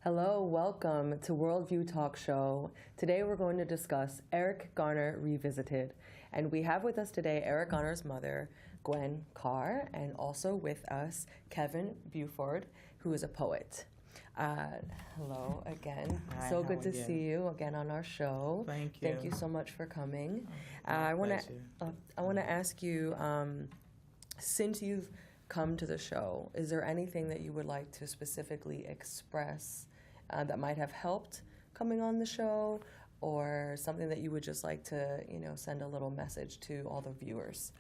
Hello, welcome to Worldview Talk Show. Today we're going to discuss Eric Garner Revisited. And we have with us today Eric Garner's mother, Gwen Carr, and also with us, Kevin Buford, who is a poet. Hello again. Hi, so how good are to you? see you again on our show. Thank you. Thank you so much for coming. My I want pleasure. to ask you, since you've come to the show, is there anything that you would like to specifically express that might have helped coming on the show, or something that you would just like to, send a little message to all the viewers?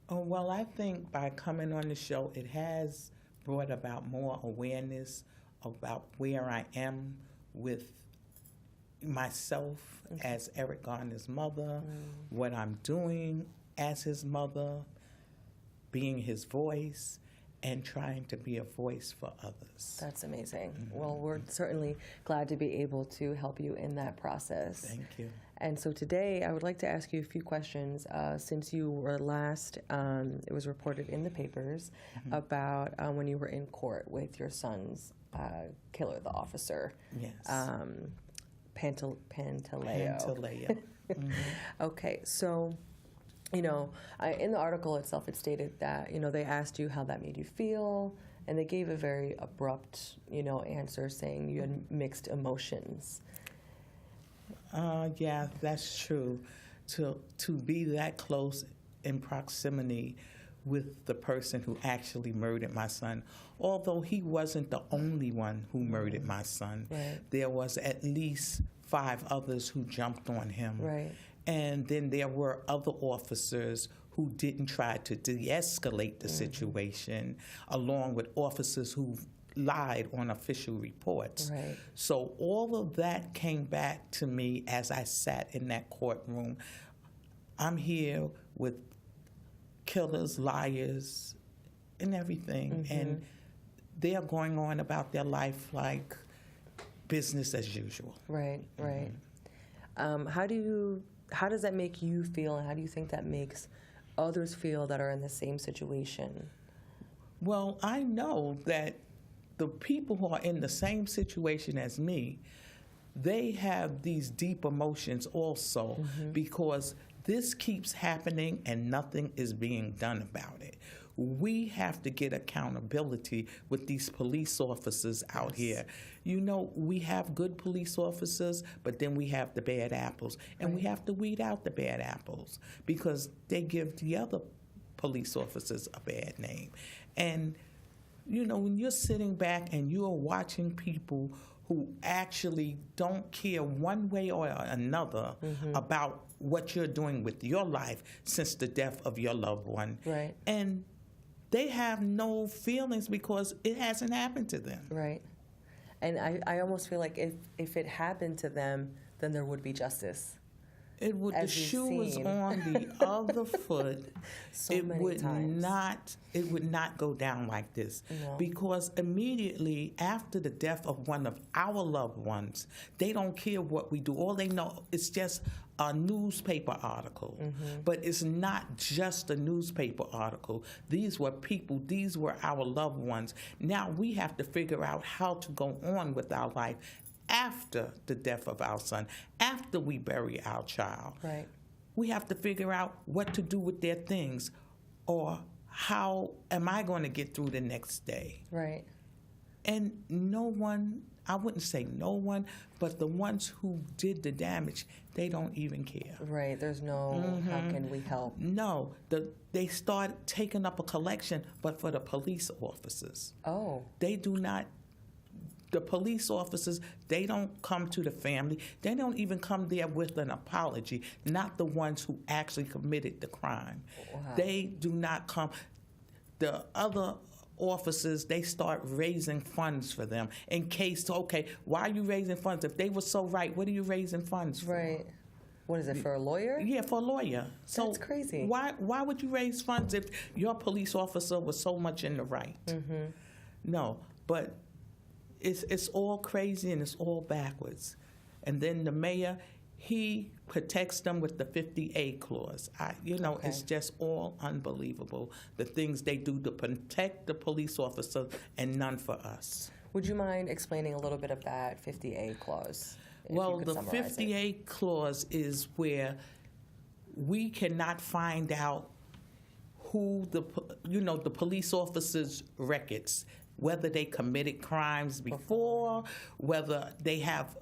Oh, well, I think by coming on the show, it has brought about more awareness about where I am with myself as Eric Garner's mother, what I'm doing as his mother, being his voice, and trying to be a voice for others. That's amazing. Well, we're certainly glad to be able to help you in that process. Thank you. And so today I would like to ask you a few questions since you were last, it was reported in the papers about when you were in court with your son's killer, the officer. Yes. Pantaleo. Pantaleo. Okay, so, in the article itself, it stated that, they asked you how that made you feel, and they gave a very abrupt, answer saying you had mixed emotions. Yeah, that's true. To be that close in proximity with the person who actually murdered my son, although he wasn't the only one who murdered my son. Right. There was at least 5 others who jumped on him. Right. And then there were other officers who didn't try to de-escalate the situation, along with officers who lied on official reports. Right. So all of that came back to me as I sat in that courtroom. I'm here with killers, liars, and everything, and they are going on about their life like business as usual. Right, right. How does that make you feel, and how do you think that makes others feel that are in the same situation? Well, I know that the people who are in the same situation as me, they have these deep emotions also, because this keeps happening and nothing is being done about it. We have to get accountability with these police officers out here. We have good police officers, but then we have the bad apples. And we have to weed out the bad apples because they give the other police officers a bad name. And, when you're sitting back and you're watching people who actually don't care one way or another about what you're doing with your life since the death of your loved one. Right. And they have no feelings because it hasn't happened to them. Right. And I almost feel like if it happened to them, then there would be justice. It would. The shoe is on the other foot. So many times. It would not go down like this. No. Because immediately after the death of one of our loved ones, they don't care what we do. All they know is just a newspaper article. But it's not just a newspaper article. These were people. These were our loved ones. Now we have to figure out how to go on with our life after the death of our son, after we bury our child. Right. We have to figure out what to do with their things, or how am I going to get through the next day? Right. And no one, I wouldn't say no one, but the ones who did the damage, they don't even care. Right. There's no, how can we help? No, they start taking up a collection, but for the police officers. Oh. They do not. The police officers, they don't come to the family. They don't even come there with an apology, not the ones who actually committed the crime. Wow. They do not come. The other officers, they start raising funds for them in case, okay, why are you raising funds? If they were so right, what are you raising funds for? Right. What is it, for a lawyer? Yeah, for a lawyer. So that's crazy. Why would you raise funds if your police officer was so much in the right? Mm-hmm. No, but it's all crazy and it's all backwards. And then the mayor, he protects them with the 50A clause. It's just all unbelievable, the things they do to protect the police officer and none for us. Would you mind explaining a little bit of that 50A clause? Well, the 50A clause is where we cannot find out who the police officers' records, whether they committed crimes before, whether they have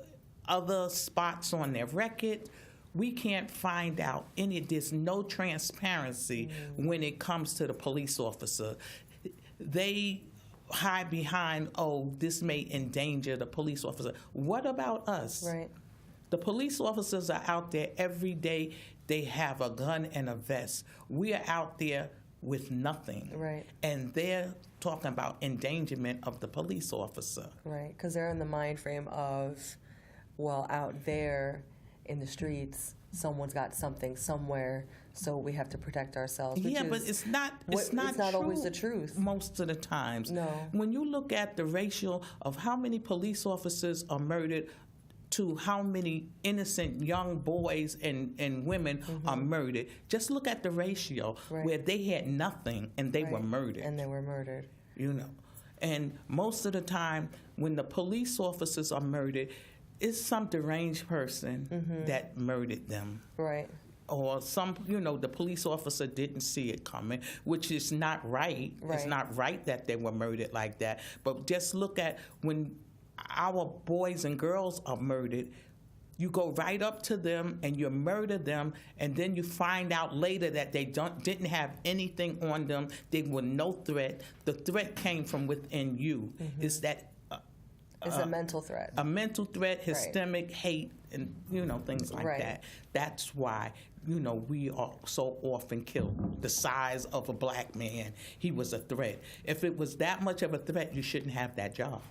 other spots on their record. We can't find out any. There's no transparency when it comes to the police officer. They hide behind, this may endanger the police officer. What about us? Right. The police officers are out there every day. They have a gun and a vest. We are out there with nothing. Right. And they're talking about endangerment of the police officer. Right, because they're in the mind frame of, well, out there in the streets, someone's got something somewhere, so we have to protect ourselves. But it's not always the truth. Most of the times. No. When you look at the ratio of how many police officers are murdered to how many innocent young boys and women are murdered, just look at the ratio where they had nothing and they were murdered. And they were murdered. And most of the time when the police officers are murdered, it's some deranged person that murdered them. Right. Or the police officer didn't see it coming, which is not right. It's not right that they were murdered like that. But just look at when our boys and girls are murdered, you go right up to them and you murder them, and then you find out later that they didn't have anything on them. They were no threat. The threat came from within you. It's that it's a mental threat. A mental threat, systemic hate, and things like that. That's why we are so often killed. The size of a black man, he was a threat. If it was that much of a threat, you shouldn't have that job.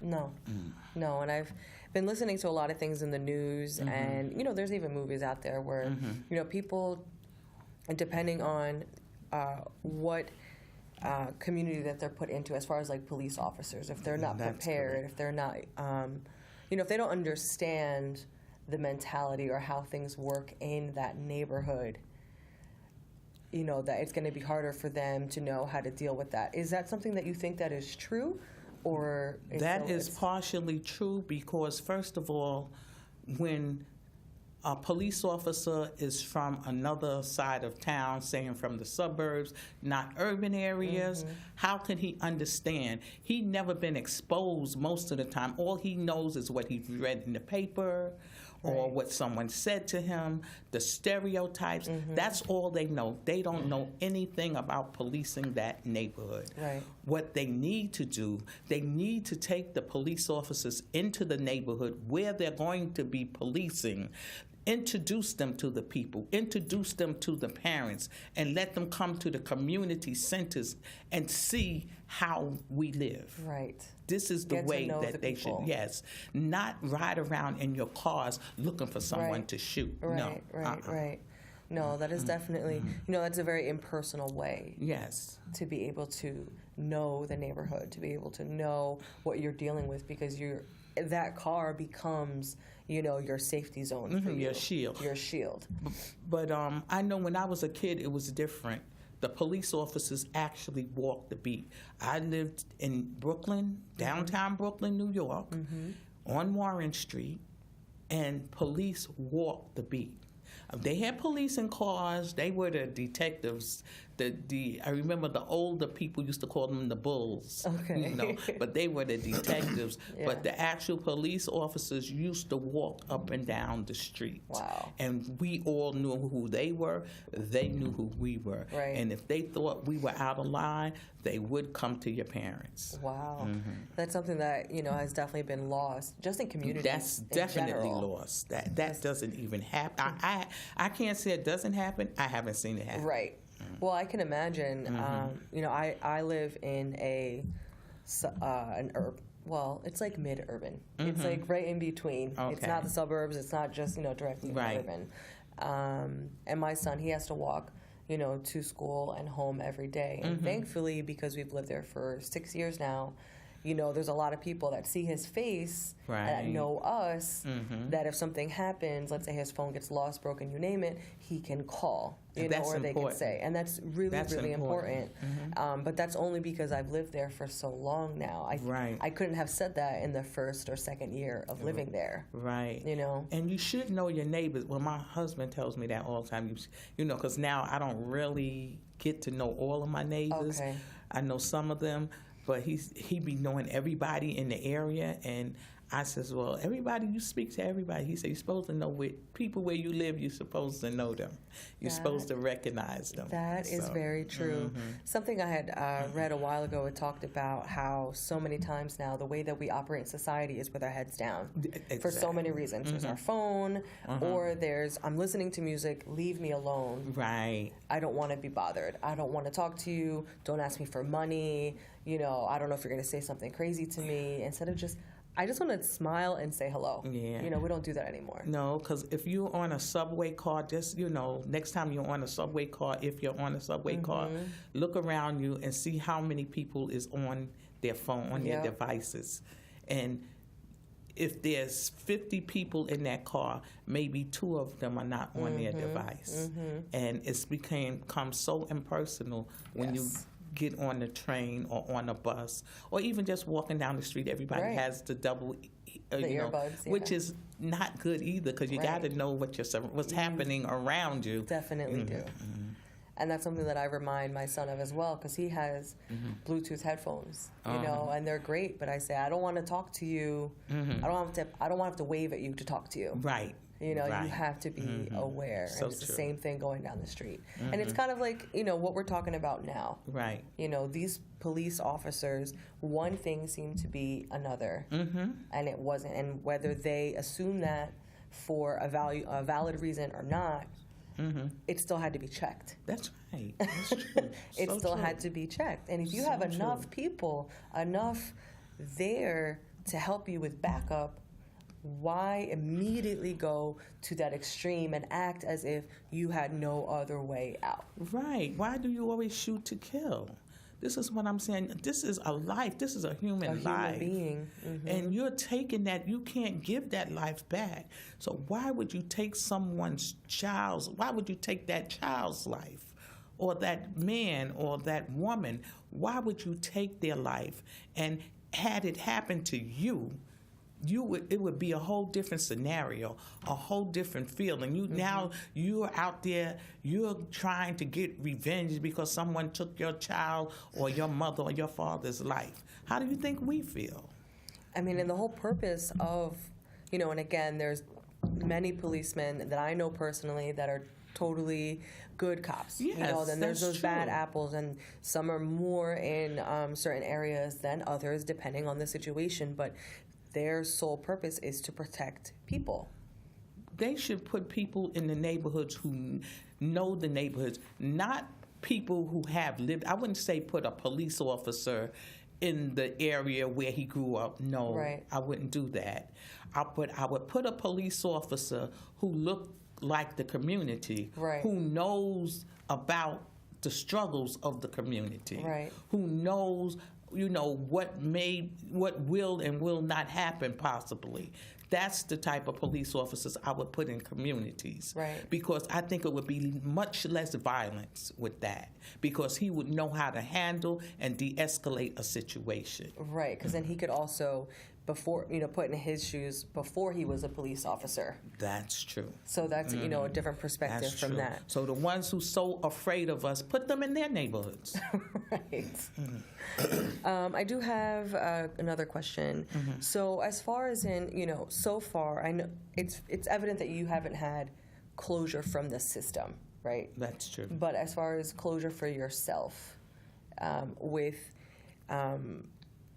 No, no, and I've been listening to a lot of things in the news, and there's even movies out there where people, depending on what community that they're put into, as far as like police officers, if they're not prepared, if they're not, if they don't understand the mentality or how things work in that neighborhood, that it's going to be harder for them to know how to deal with that. Is that something that you think that is true? Or that is partially true because, first of all, when a police officer is from another side of town, saying from the suburbs, not urban areas, how can he understand? He'd never been exposed most of the time. All he knows is what he's read in the paper or what someone said to him, the stereotypes. That's all they know. They don't know anything about policing that neighborhood. Right. What they need to do, they need to take the police officers into the neighborhood where they're going to be policing, introduce them to the people, introduce them to the parents, and let them come to the community centers and see how we live. Right. This is the way that they should, not ride around in your cars looking for someone to shoot. Right, no. Right. No, that is definitely, that's a very impersonal way. Yes. To be able to know the neighborhood, to be able to know what you're dealing with, because that car becomes, your safety zone for you. Your shield. Your shield. But I know when I was a kid, it was different. The police officers actually walked the beat. I lived in Brooklyn, downtown Brooklyn, New York, on Warren Street, and police walked the beat. They had police in cars. They were the detectives. I remember the older people used to call them the bulls. Okay. But they were the detectives. But the actual police officers used to walk up and down the street. Wow. And we all knew who they were. They knew who we were. Right. And if they thought we were out of line, they would come to your parents. Wow. That's something that, has definitely been lost, just in communities. That's definitely lost. That doesn't even happen. I can't say it doesn't happen. I haven't seen it happen. Right. Well, I can imagine. I live in well, it's like mid-urban. It's like right in between. Okay. It's not the suburbs. It's not just directly in the urban. And my son, he has to walk, to school and home every day. And thankfully, because we've lived there for 6 years now, there's a lot of people that see his face that know us, that if something happens, let's say his phone gets lost, broken, you name it, he can call, or they can say. And that's really important. But that's only because I've lived there for so long now. I couldn't have said that in the first or second year of living there. Right. And you should know your neighbors. Well, my husband tells me that all the time, because now I don't really get to know all of my neighbors. Okay. I know some of them. But he be knowing everybody in the area, and I says, well, everybody, you speak to everybody. He said, you're supposed to know people where you live, you're supposed to know them. You're supposed to recognize them. That is very true. Something I had read a while ago, it talked about how so many times now the way that we operate in society is with our heads down. Exactly. For so many reasons. There's our phone, or there's, I'm listening to music, leave me alone. Right. I don't want to be bothered. I don't want to talk to you. Don't ask me for money. I don't know if you're going to say something crazy to me. Instead of I just want to smile and say hello. Yeah. We don't do that anymore. No, because if you're on a subway car, just, next time you're on a subway car, if you're on a subway car, look around you and see how many people is on their phone, on their devices. And if there's 50 people in that car, maybe 2 of them are not on their device. And it's become so impersonal when you get on the train or on a bus, or even just walking down the street. Everybody has the double, earbuds, which is not good either, because you got to know what's happening around you. Definitely do. And that's something that I remind my son of as well, because he has Bluetooth headphones, and they're great. But I say, I don't want to talk to you. I don't want to have to wave at you to talk to you. Right. You have to be aware. So and it's true. the same thing going down the street. And it's kind of like, what we're talking about now. Right. These police officers, one thing seemed to be another, and it wasn't. And whether they assume that for a valid reason or not, it still had to be checked. That's right. That's true. It still had to be checked. And if you have enough people, enough there to help you with backup, why immediately go to that extreme and act as if you had no other way out? Right. Why do you always shoot to kill? This is what I'm saying. This is a life. This is a human life. A human being. And you're taking that. You can't give that life back. So why would you take why would you take that child's life, or that man or that woman? Why would you take their life? And had it happen to you, it would be a whole different scenario, a whole different feeling. Now you're out there, you're trying to get revenge because someone took your child or your mother or your father's life. How do you think we feel? I mean, and the whole purpose of, and again, there's many policemen that I know personally that are totally good cops. Yes, then there's those true. bad apples, and some are more in certain areas than others, depending on the situation. But their sole purpose is to protect people. They should put people in the neighborhoods who know the neighborhoods, not people who have lived. I wouldn't say put a police officer in the area where he grew up. No, I wouldn't do that. I would put a police officer who looked like the community, who knows about the struggles of the community, who knows what will and will not happen possibly. That's the type of police officers I would put in communities. Because I think it would be much less violence with that, because he would know how to handle and de-escalate a situation. Right, because then he could also, put in his shoes before he was a police officer. That's true. So that's, a different perspective that's from true. that. So the ones who so afraid of us, put them in their neighborhoods. I do have another question. So as far as so far, I know it's evident that you haven't had closure from the system, right? That's true. But as far as closure for yourself,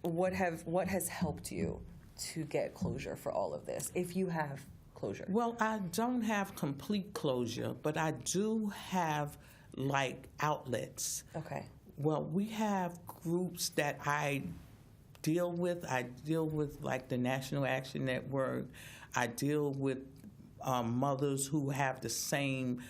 what has helped you to get closure for all of this, if you have closure? Well, I don't have complete closure, but I do have like outlets. Okay. Well, we have groups that I deal with. I deal with like the National Action Network. I deal with mothers who have the same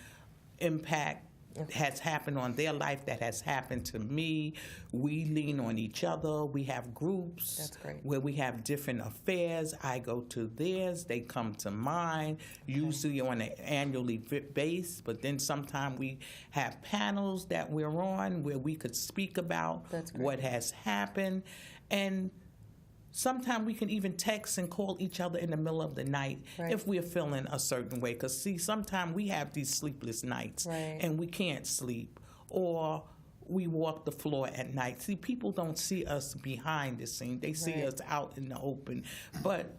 impact has happened on their life that has happened to me. We lean on each other. We have groups. That's great. Where we have different affairs. I go to theirs. They come to mine, usually on an annually base. But then sometimes we have panels that we're on where we could speak about what has happened. And sometimes we can even text and call each other in the middle of the night if we're feeling a certain way. Because, see, sometimes we have these sleepless nights and we can't sleep. Or we walk the floor at night. See, people don't see us behind the scene. They see us out in the open. But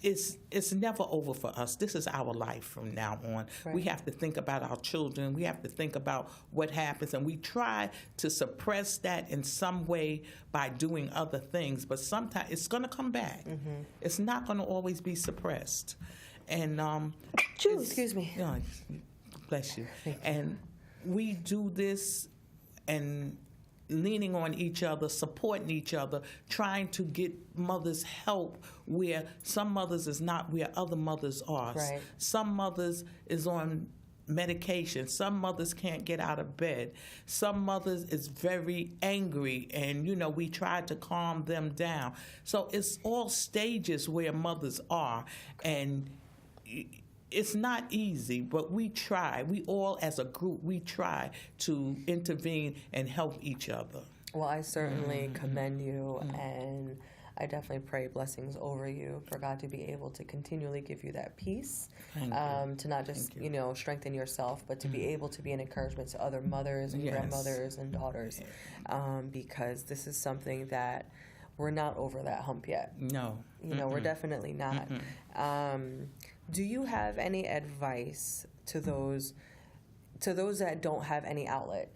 it's never over for us. This is our life from now on. We have to think about our children. We have to think about what happens, and we try to suppress that in some way by doing other things. But sometimes it's going to come back. It's not going to always be suppressed. And excuse me. Bless you. And we do this and leaning on each other, supporting each other, trying to get mothers help where some mothers is not where other mothers are. Some mothers is on medication. Some mothers can't get out of bed. Some mothers is very angry, and, we try to calm them down. So it's all stages where mothers are, and it's not easy, but we try. We all, as a group, we try to intervene and help each other. Well, I certainly commend you, and I definitely pray blessings over you for God to be able to continually give you that peace, to not just, strengthen yourself, but to be able to be an encouragement to other mothers and grandmothers and daughters, because this is something that we're not over that hump yet. No. We're definitely not. Do you have any advice to those that don't have any outlet,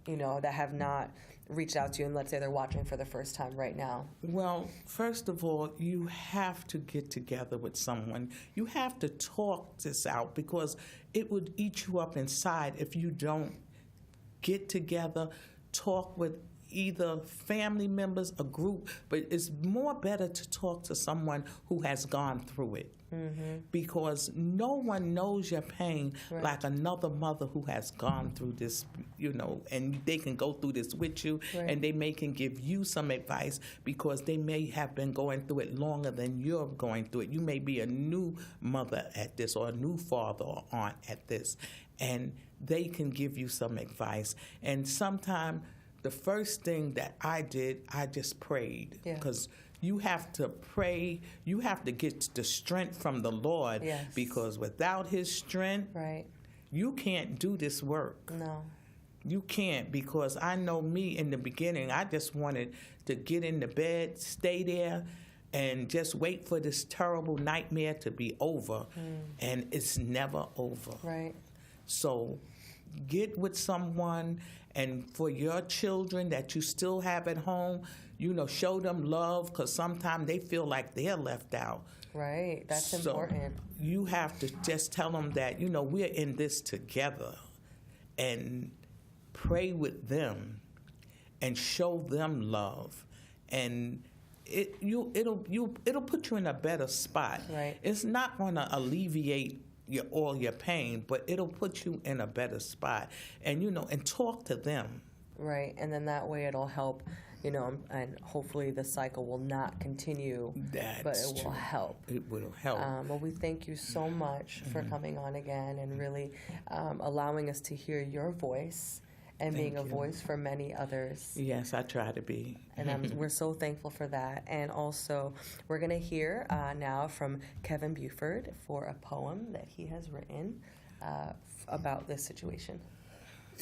that have not reached out to you, and let's say they're watching for the first time right now? Well, first of all, you have to get together with someone. You have to talk this out, because it would eat you up inside if you don't get together, talk with either family members, a group, but it's more better to talk to someone who has gone through it. Because no one knows your pain like another mother who has gone through this, and they can go through this with you, and they can give you some advice, because they may have been going through it longer than you're going through it. You may be a new mother at this, or a new father or aunt at this, and they can give you some advice. And sometimes the first thing that I did, I just prayed, because you have to pray. You have to get the strength from the Lord, because without His strength, you can't do this work. No. You can't, because I know me in the beginning, I just wanted to get in the bed, stay there, and just wait for this terrible nightmare to be over, and it's never over. So get with someone, and for your children that you still have at home, show them love, because sometimes they feel like they're left out. That's important. You have to just tell them that, we're in this together, and pray with them and show them love, and it'll put you in a better spot. It's not going to alleviate all your pain, but it'll put you in a better spot, and and talk to them. And then that way it'll help, and hopefully the cycle will not continue, but it will help. It will help. Well, we thank you so much for coming on again, and really allowing us to hear your voice and being a voice for many others. Yes, I try to be. And we're so thankful for that. And also, we're going to hear now from Kevin Buford for a poem that he has written about this situation.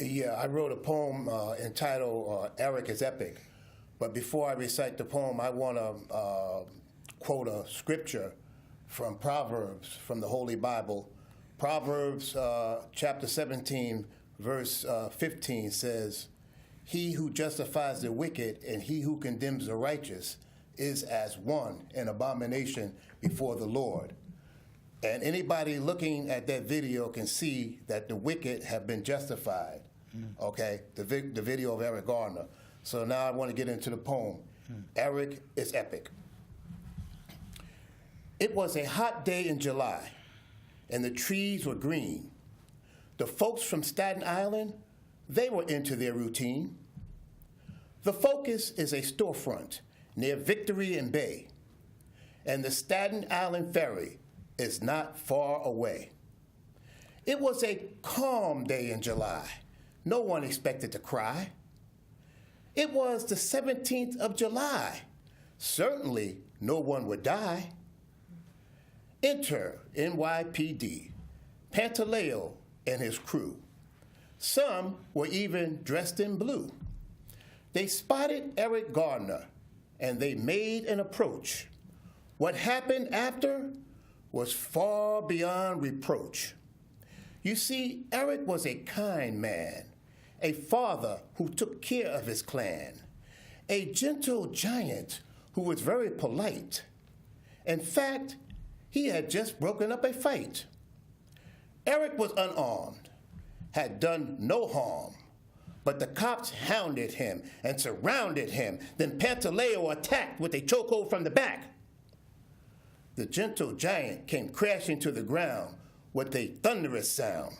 Yeah, I wrote a poem entitled Eric is Epic. But before I recite the poem, I want to quote a scripture from Proverbs, from the Holy Bible. Proverbs chapter 17, verse 15 says, "He who justifies the wicked and he who condemns the righteous is as one, an abomination before the Lord." And anybody looking at that video can see that the wicked have been justified. Okay, the video of Eric Garner. So now I want to get into the poem. Eric is epic. It was a hot day in July, and the trees were green. The folks from Staten Island, they were into their routine. The focus is a storefront near Victory and Bay, and the Staten Island Ferry is not far away. It was a calm day in July. No one expected to cry. It was the 17th of July. Certainly no one would die. Enter NYPD, Pantaleo and his crew. Some were even dressed in blue. They spotted Eric Garner, and they made an approach. What happened after was far beyond reproach. You see, Eric was a kind man, a father who took care of his clan, a gentle giant who was very polite. In fact, he had just broken up a fight. Eric was unarmed, had done no harm, but the cops hounded him and surrounded him. Then Pantaleo attacked with a chokehold from the back. The gentle giant came crashing to the ground with a thunderous sound.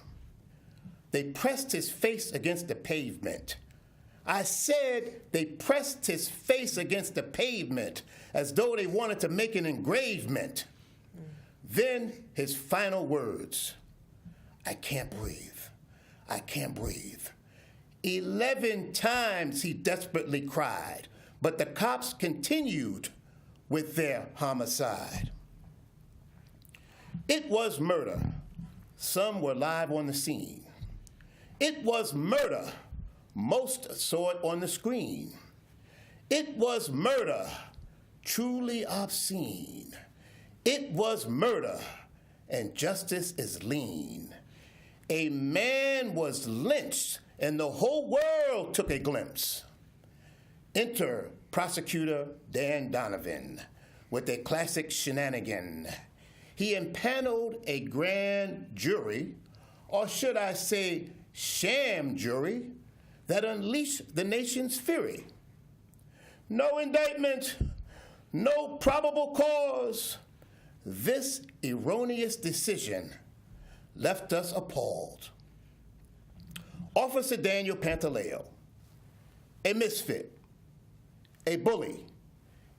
They pressed his face against the pavement. I said they pressed his face against the pavement as though they wanted to make an engravement. Then his final words, I can't breathe, I can't breathe. 11 times he desperately cried, but the cops continued with their homicide. It was murder. Some were live on the scene. It was murder. Most saw it on the screen. It was murder, truly obscene. It was murder, and justice is lean. A man was lynched, and the whole world took a glimpse. Enter Prosecutor Dan Donovan with a classic shenanigan. He impaneled a grand jury, or should I say sham jury, that unleashed the nation's fury. No indictment, no probable cause. This erroneous decision left us appalled. Officer Daniel Pantaleo, a misfit, a bully,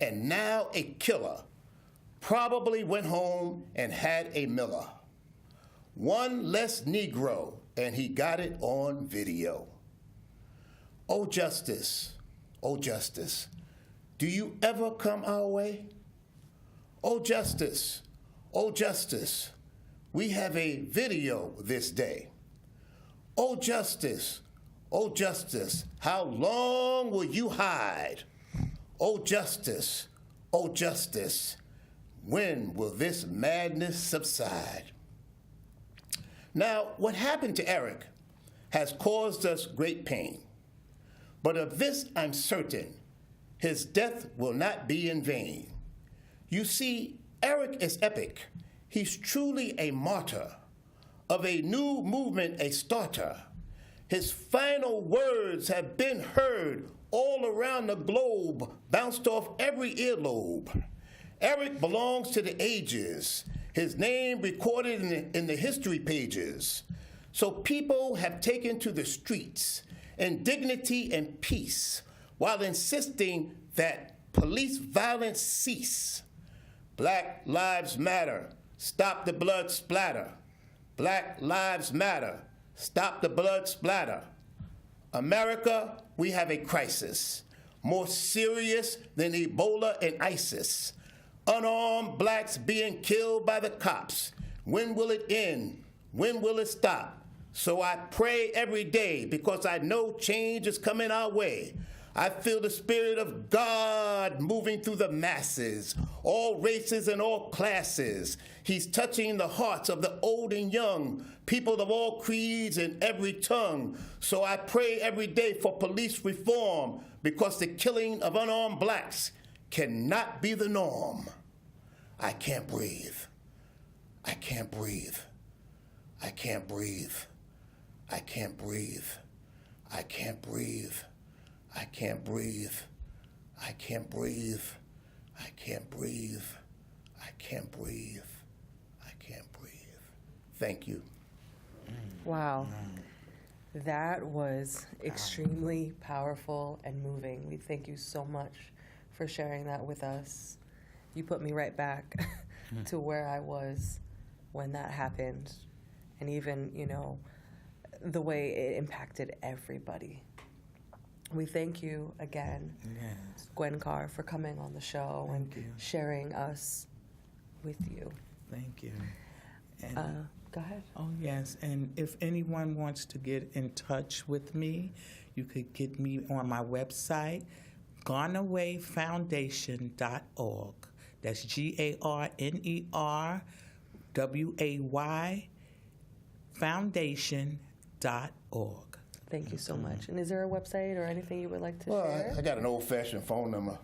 and now a killer, probably went home and had a Miller. One less Negro, and he got it on video. Oh, justice, do you ever come our way? Oh, justice, we have a video this day. Oh, justice, how long will you hide? Oh, justice, when will this madness subside? Now, what happened to Eric has caused us great pain. But of this I'm certain, his death will not be in vain. You see, Eric is epic. He's truly a martyr, of a new movement a starter. His final words have been heard all around the globe, bounced off every earlobe. Eric belongs to the ages, his name recorded in the history pages. So people have taken to the streets in dignity and peace while insisting that police violence cease. Black Lives Matter, stop the blood splatter. Black Lives Matter, stop the blood splatter. America, we have a crisis, more serious than Ebola and ISIS. Unarmed blacks being killed by the cops. When will it end? When will it stop? So I pray every day because I know change is coming our way. I feel the Spirit of God moving through the masses, all races and all classes. He's touching the hearts of the old and young, people of all creeds and every tongue. So I pray every day for police reform because the killing of unarmed blacks cannot be the norm. I can't breathe. I can't breathe. I can't breathe. I can't breathe. I can't breathe. I can't breathe. I can't breathe. I can't breathe. I can't breathe. I can't breathe. Thank you. Wow. That was extremely powerful and moving. We thank you so much for sharing that with us. You put me right back to where I was when that happened. And even, the way it impacted everybody. We thank you again, Gwen Carr, for coming on the show and sharing us with you. Thank you. And, go ahead. oh, yes. And if anyone wants to get in touch with me, you could get me on my website, GarnerWayFoundation.org. That's GarnerWay Foundation.org. Thank you so much. And is there a website or anything you would like to Well, share? I got an old-fashioned phone number.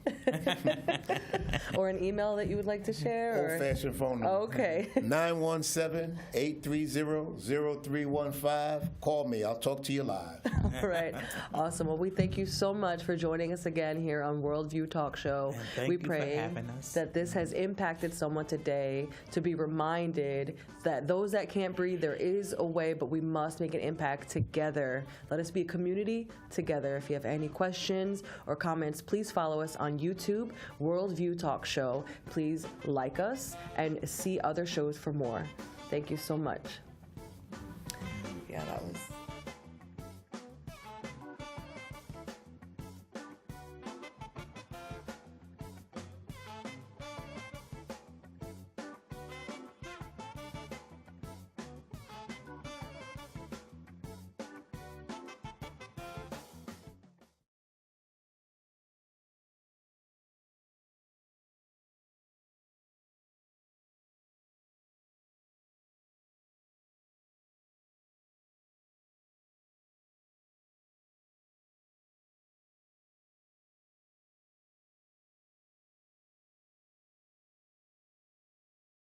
Or an email that you would like to share? Or? Old-fashioned phone number. Okay. 917-830-0315. Call me. I'll talk to you live. All right. Awesome. Well, we thank you so much for joining us again here on Worldview Talk Show. And thank we you for pray having us. that this has impacted someone today to be reminded that those that can't breathe, there is a way, but we must make an impact together. Let us be a community together. If you have any questions or comments, please follow us on YouTube, Worldview Talk Show. Please like us and see other shows for more. Thank you so much. Yeah, that was